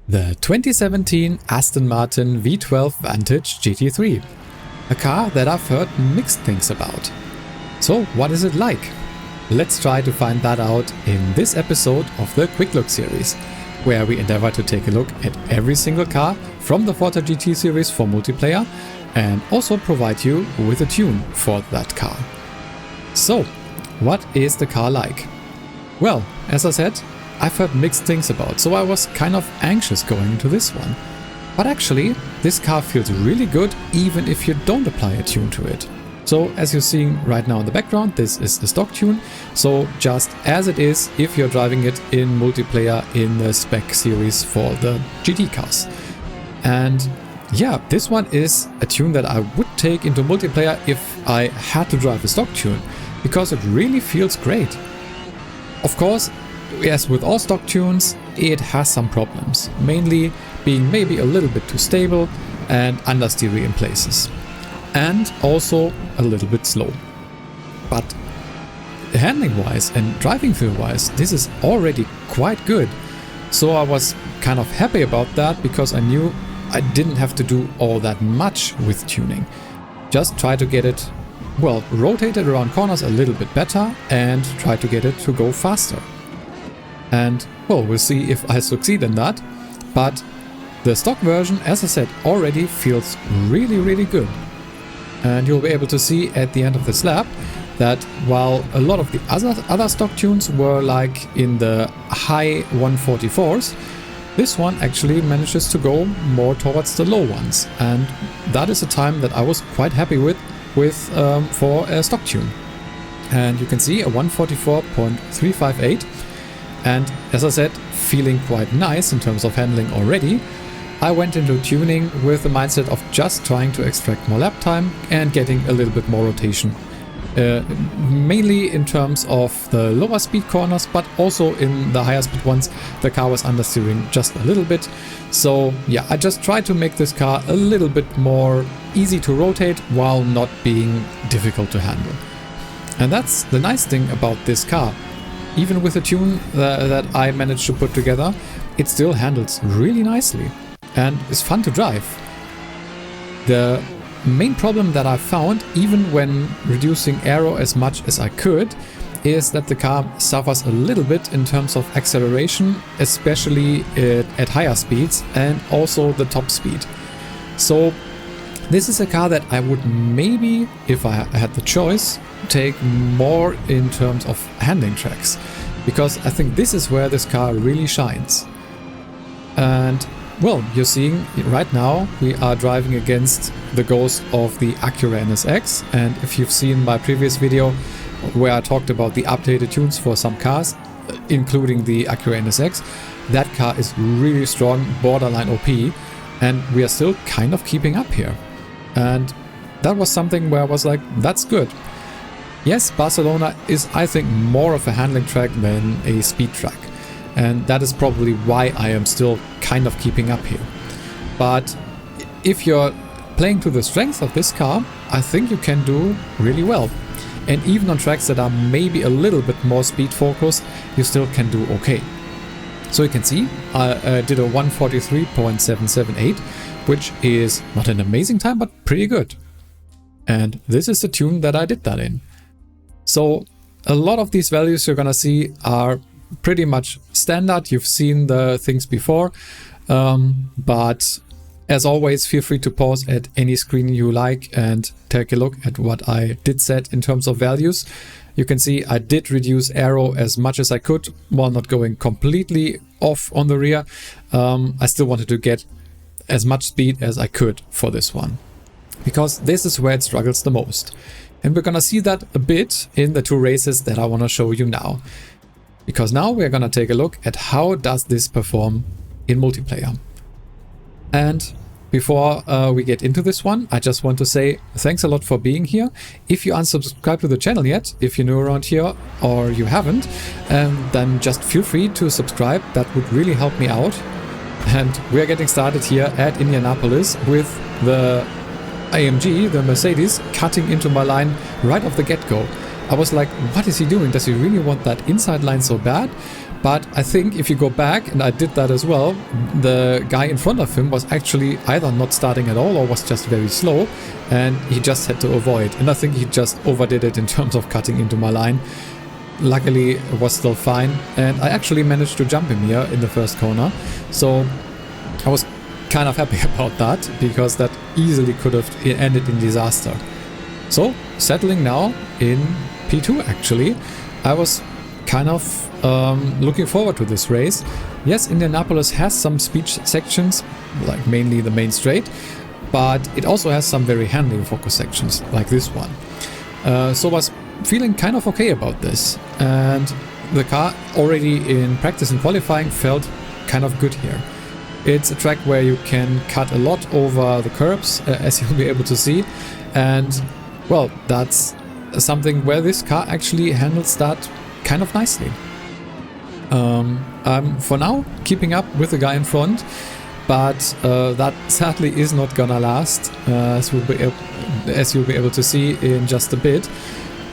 The 2017 Aston Martin V12 Vantage GT3, a car that I've heard mixed things about. So what is it like? Let's try to find that out in this episode of the Quick Look series, where we endeavor to take a look at every single car from the Forza GT series for multiplayer and also provide you with a tune for that car. So, what is the car like? Well, as I said, I've heard mixed things about, so I was kind of anxious going into this one. But actually, this car feels really good even if you don't apply a tune to it. So as you're seeing right now in the background, this is the stock tune, so just as it is if you're driving it in multiplayer in the spec series for the GT cars. And yeah, this one is a tune that I would take into multiplayer if I had to drive a stock tune, because it really feels great. Of course, as with all stock tunes, it has some problems, mainly being maybe a little bit too stable and understeery in places, and also a little bit slow. But handling wise and driving feel wise, this is already quite good. So I was kind of happy about that, because I knew I didn't have to do all that much with tuning. Just try to get it, well, rotated around corners a little bit better and try to get it to go faster. And well, we'll see if I succeed in that. But the stock version, as I said, already feels really good. And you'll be able to see at the end of this lap that while a lot of the other stock tunes were like in the high 144s, this one actually manages to go more towards the low ones. And that is a time that I was quite happy with for a stock tune. And you can see a 144.358. And as I said, feeling quite nice in terms of handling already. I went into tuning with the mindset of just trying to extract more lap time and getting a little bit more rotation. Mainly in terms of the lower speed corners, but also in the higher speed ones, the car was understeering just a little bit. So yeah, I just tried to make this car a little bit more easy to rotate while not being difficult to handle. And that's the nice thing about this car. Even with the tune that I managed to put together, it still handles really nicely and is fun to drive. The main problem that I found, even when reducing aero as much as I could, is that the car suffers a little bit in terms of acceleration, especially at higher speeds and also the top speed. So this is a car that I would maybe, if I had the choice, take more in terms of handling tracks, because I think this is where this car really shines. And well, you're seeing right now we are driving against the ghost of the Acura NSX, and if you've seen my previous video where I talked about the updated tunes for some cars, including the Acura NSX, that car is really strong, borderline OP, and we are still kind of keeping up here. And that was something where I was like, that's good. Yes, Barcelona is, I think, more of a handling track than a speed track. And that is probably why I am still kind of keeping up here. But if you're playing to the strength of this car, I think you can do really well. And even on tracks that are maybe a little bit more speed focused, you still can do okay. So you can see I did a 143.778, which is not an amazing time, but pretty good. And this is the tune that I did that in. So a lot of these values you're gonna see are pretty much standard. You've seen the things before, but as always, feel free to pause at any screen you like and take a look at what I did set in terms of values. You can see I did reduce aero as much as I could while not going completely off on the rear. I still wanted to get as much speed as I could for this one, because this is where it struggles the most. And we're gonna see that a bit in the two races that I wanna show you now. Because now we're gonna take a look at how does this perform in multiplayer. And before we get into this one, I just want to say thanks a lot for being here. If you unsubscribed to the channel yet, if you're new around here or you haven't, then just feel free to subscribe. That would really help me out. And we're getting started here at Indianapolis with the AMG, the Mercedes, cutting into my line right off the get-go. I was like, what is he doing? Does he really want that inside line so bad? But I think if you go back, and I did that as well, the guy in front of him was actually either not starting at all or was just very slow, and he just had to avoid. And I think he just overdid it in terms of cutting into my line. Luckily, it was still fine, and I actually managed to jump him here in the first corner. So I was kind of happy about that, because that easily could have ended in disaster. So settling now in P2 actually. I was kind of looking forward to this race. Yes, Indianapolis has some speed sections, like mainly the main straight, but it also has some very handling focus sections, like this one. So I was feeling kind of okay about this, and the car already in practice and qualifying felt kind of good here. It's a track where you can cut a lot over the curbs, as you'll be able to see, and well, that's something where this car actually handles that kind of nicely. I'm for now keeping up with the guy in front, but that sadly is not gonna last, as you'll be able to see in just a bit.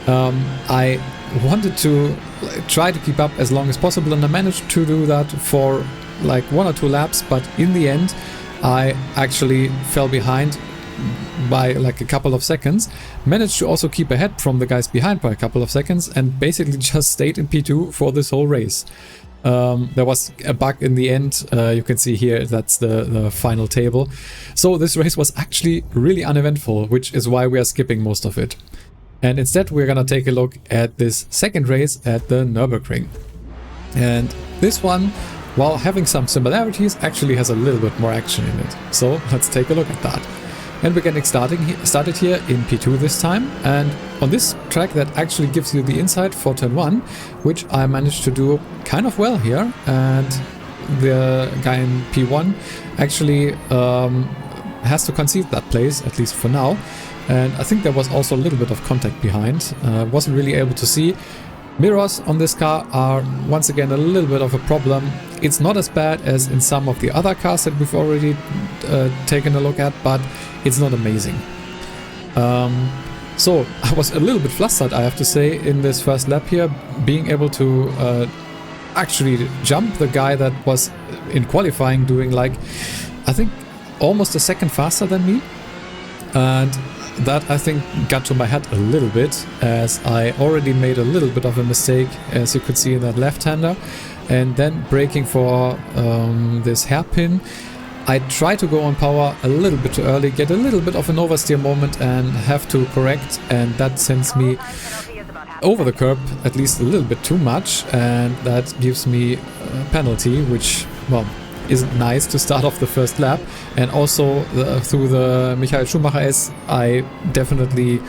I wanted to try to keep up as long as possible, and I managed to do that for like 1 or 2 laps, but in the end I actually fell behind by like a couple of seconds, managed to also keep ahead from the guys behind by a couple of seconds, and basically just stayed in P2 for this whole race. There was a bug in the end, you can see here, that's the final table. So this race was actually really uneventful, which is why we are skipping most of it. And instead we're gonna take a look at this second race at the Nürburgring. And this one, while having some similarities, actually has a little bit more action in it. So let's take a look at that. And we're getting started here in P2 this time, and on this track that actually gives you the inside for turn 1, which I managed to do kind of well here, and the guy in P1 actually has to concede that place, at least for now. And I think there was also a little bit of contact behind, wasn't really able to see. Mirrors on this car are once again a little bit of a problem. It's not as bad as in some of the other cars that we've already taken a look at, but it's not amazing. So I was a little bit flustered, I have to say, in this first lap here, being able to actually jump the guy that was in qualifying doing like, I think, almost a second faster than me. And that, I think, got to my head a little bit, as I already made a little bit of a mistake, as you could see in that left-hander, and then braking for this hairpin. I tried to go on power a little bit too early, get a little bit of an oversteer moment and have to correct, and that sends me over the curb at least a little bit too much, and that gives me a penalty, which, well, isn't nice to start off the first lap. And also through the Michael Schumacher S, I definitely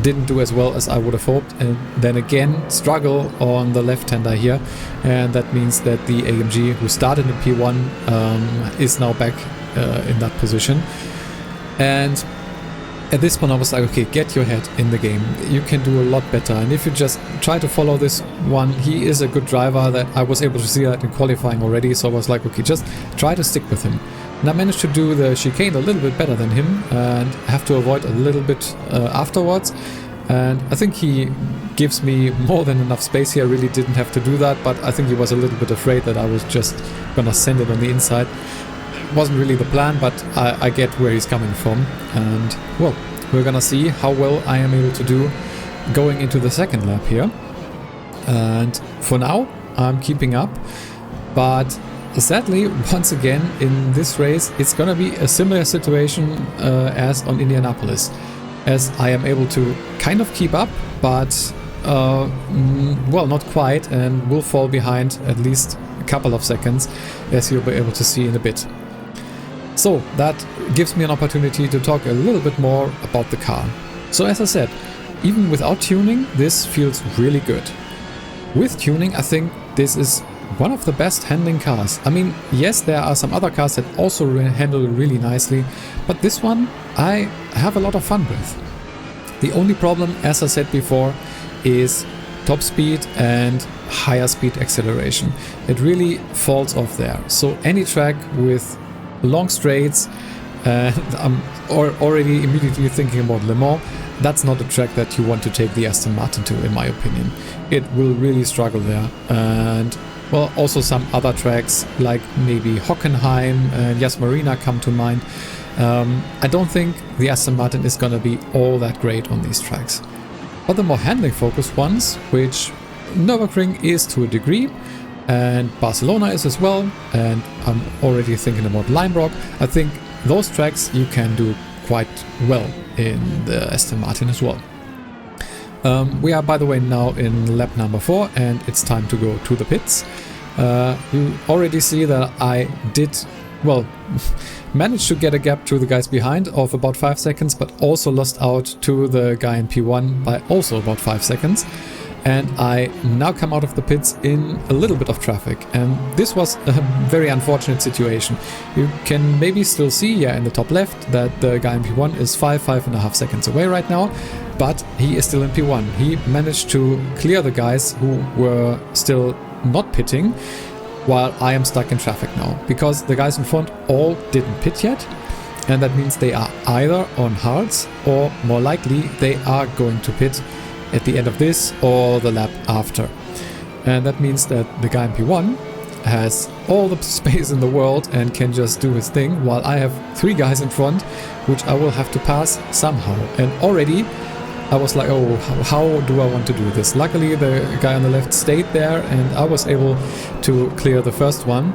didn't do as well as I would have hoped, and then again struggle on the left-hander here, and that means that the AMG, who started in P1, is now back in that position. And at this point I was like, okay, get your head in the game, you can do a lot better, and if you just try to follow this one, he is a good driver. That I was able to see that in qualifying already, so I was like, okay, just try to stick with him. And I managed to do the chicane a little bit better than him, and have to avoid a little bit afterwards, and I think he gives me more than enough space here. I really didn't have to do that, but I think he was a little bit afraid that I was just gonna send it on the inside. Wasn't really the plan, but I get where he's coming from, and well, we're gonna see how well I am able to do going into the second lap here. And for now I'm keeping up, but sadly once again in this race it's gonna be a similar situation as on Indianapolis, as I am able to kind of keep up, but well, not quite, and will fall behind at least a couple of seconds, as you'll be able to see in a bit. So that gives me an opportunity to talk a little bit more about the car. So as I said, even without tuning, this feels really good. With tuning, I think this is one of the best handling cars. I mean, yes, there are some other cars that also handle really nicely, but this one I have a lot of fun with. The only problem, as I said before, is top speed and higher speed acceleration. It really falls off there. So any track with long straights and I'm already immediately thinking about Le Mans. That's not a track that you want to take the Aston Martin to, in my opinion. It will really struggle there. And well, also some other tracks like maybe Hockenheim and Yas Marina come to mind. I don't think the Aston Martin is gonna be all that great on these tracks. But the more handling focused ones, which Nürburgring is to a degree, and Barcelona is as well, and I'm already thinking about Limebrock, I think those tracks you can do quite well in the Aston Martin as well. We are, by the way, now in lap number 4, and it's time to go to the pits. You already see that I did, well, managed to get a gap to the guys behind of about 5 seconds, but also lost out to the guy in P1 by also about 5 seconds. And I now come out of the pits in a little bit of traffic, and this was a very unfortunate situation. You can maybe still see here in the top left that the guy in P1 is 5.5 seconds away right now, but he is still in P1. He managed to clear the guys who were still not pitting, while I am stuck in traffic now, because the guys in front all didn't pit yet, and that means they are either on hards or more likely they are going to pit at the end of this or the lap after. And that means that the guy in P1 has all the space in the world and can just do his thing, while I have 3 guys in front which I will have to pass somehow. And already I was like, oh, how do I want to do this? Luckily the guy on the left stayed there and I was able to clear the first one.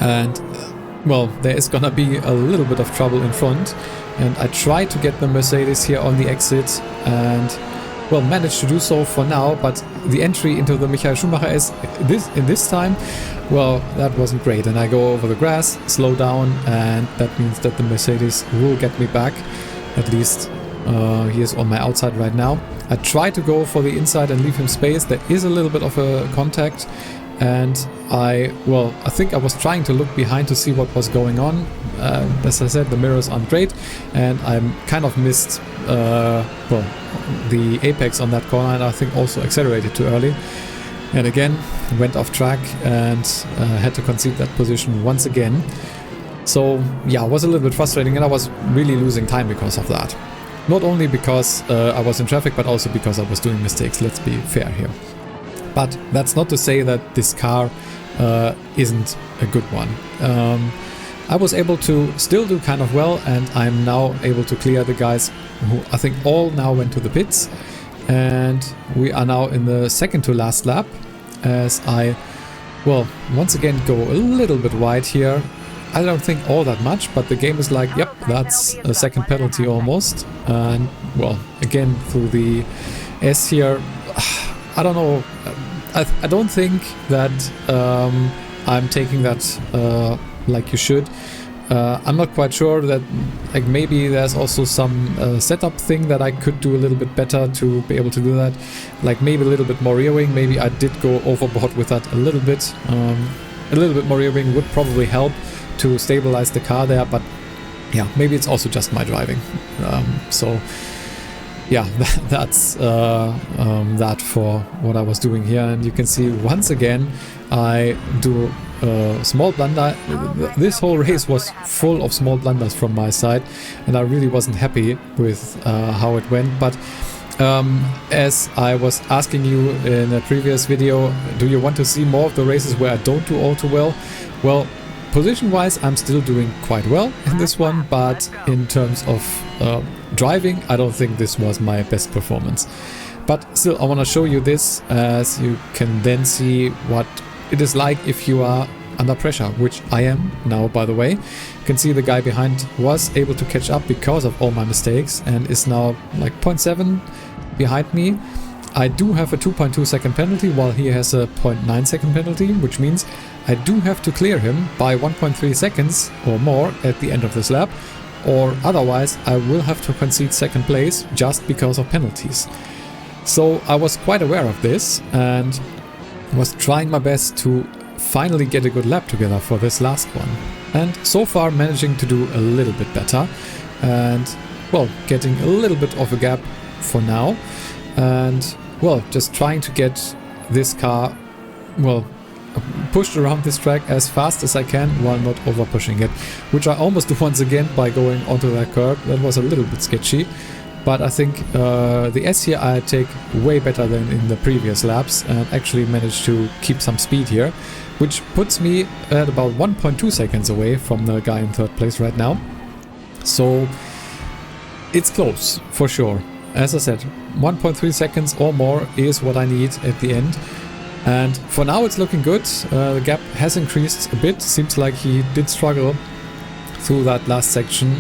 And well, there is gonna be a little bit of trouble in front, and I tried to get the Mercedes here on the exit and well, managed to do so for now, but the entry into the Michael Schumacher is in this time, well, that wasn't great. And I go over the grass, slow down, and that means that the Mercedes will get me back. At least he is on my outside right now. I try to go for the inside and leave him space. There is a little bit of a contact, and I think I was trying to look behind to see what was going on. As I said, the mirrors aren't great, and I kind of missed the apex on that corner, and I think also accelerated too early. And again, went off track and had to concede that position once again. So yeah, it was a little bit frustrating, and I was really losing time because of that. Not only because I was in traffic, but also because I was doing mistakes, let's be fair here. But that's not to say that this car isn't a good one. I was able to still do kind of well, and I'm now able to clear the guys who I think all now went to the pits. And we are now in the second to last lap, as I, well, once again go a little bit wide here. I don't think all that much, but the game is like, yep, that's a second penalty almost. And well, again through the S here, I don't know, I don't think that I'm taking that like you should. I'm not quite sure that, like, maybe there's also some setup thing that I could do a little bit better to be able to do that. Like maybe a little bit more rear wing. Maybe I did go overboard with that a little bit. A little bit more rear wing would probably help to stabilize the car there, but yeah, maybe it's also just my driving. So yeah, that's that for what I was doing here. And you can see once again I do a small blunder. This whole race was full of small blunders from my side, and I really wasn't happy with how it went. But as I was asking you in a previous video, do you want to see more of the races where I don't do all too well? Well, position wise I'm still doing quite well in this one, but in terms of driving, I don't think this was my best performance. But still, I want to show you this, as you can then see what it is like if you are under pressure, which I am now, by the way. You can see the guy behind was able to catch up because of all my mistakes and is now like 0.7 behind me. I do have a 2.2 second penalty, while he has a 0.9 second penalty, which means I do have to clear him by 1.3 seconds or more at the end of this lap, or otherwise I will have to concede second place just because of penalties. So I was quite aware of this and was trying my best to finally get a good lap together for this last one. And so far managing to do a little bit better and, well, getting a little bit of a gap for now. And, well, just trying to get this car, well, pushed around this track as fast as I can while not over pushing it, which I almost do once again by going onto that curb. That was a little bit sketchy, but I think the S here I take way better than in the previous laps and actually managed to keep some speed here, which puts me at about 1.2 seconds away from the guy in third place right now. So it's close for sure. As I said, 1.3 seconds or more is what I need at the end. And for now it's looking good. The gap has increased a bit. Seems like he did struggle through that last section,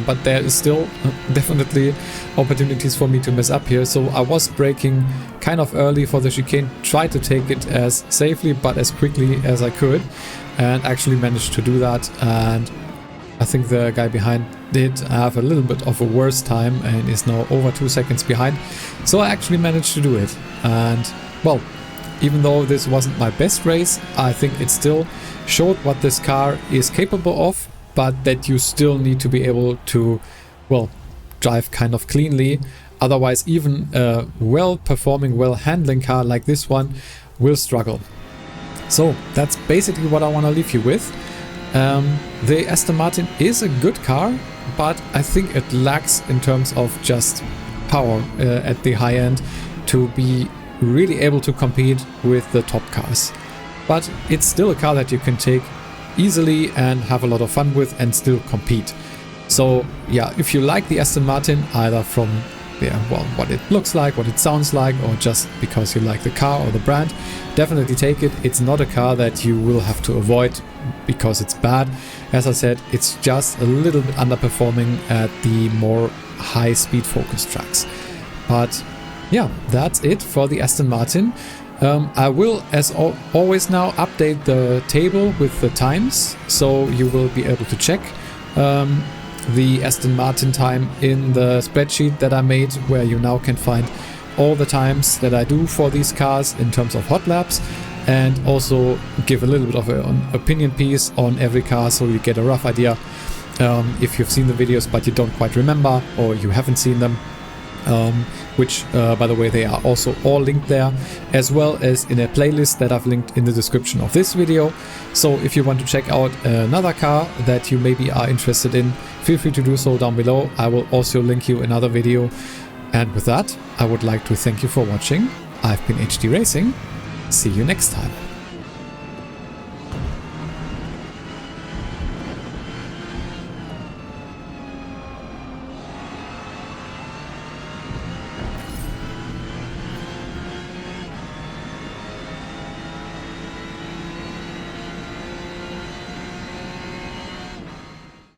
but there is still definitely opportunities for me to mess up here. So I was braking kind of early for the chicane, tried to take it as safely but as quickly as I could, and actually managed to do that. And I think the guy behind did have a little bit of a worse time and is now over 2 seconds behind. So I actually managed to do it. And well, even though this wasn't my best race, I think it still showed what this car is capable of, but that you still need to be able to, well, drive kind of cleanly. Otherwise, even a well-performing, well-handling car like this one will struggle. So that's basically what I want to leave you with. The Aston Martin is a good car, but I think it lacks in terms of just power at the high end to be really able to compete with the top cars. But it's still a car that you can take easily and have a lot of fun with and still compete. So yeah, if you like the Aston Martin, either from well, what it looks like, what it sounds like, or just because you like the car or the brand, definitely take it. It's not a car that you will have to avoid because it's bad. As I said, it's just a little bit underperforming at the more high speed focused tracks. But yeah, that's it for the Aston Martin. I will, as always now, update the table with the times, so you will be able to check the Aston Martin time in the spreadsheet that I made, where you now can find all the times that I do for these cars in terms of hot laps, and also give a little bit of an opinion piece on every car, so you get a rough idea if you've seen the videos but you don't quite remember, or you haven't seen them. Which, by the way, they are also all linked there, as well as in a playlist that I've linked in the description of this video. So if you want to check out another car that you maybe are interested in, feel free to do so down below. I will also link you another video. And with that, I would like to thank you for watching. I've been HD Racing. See you next time.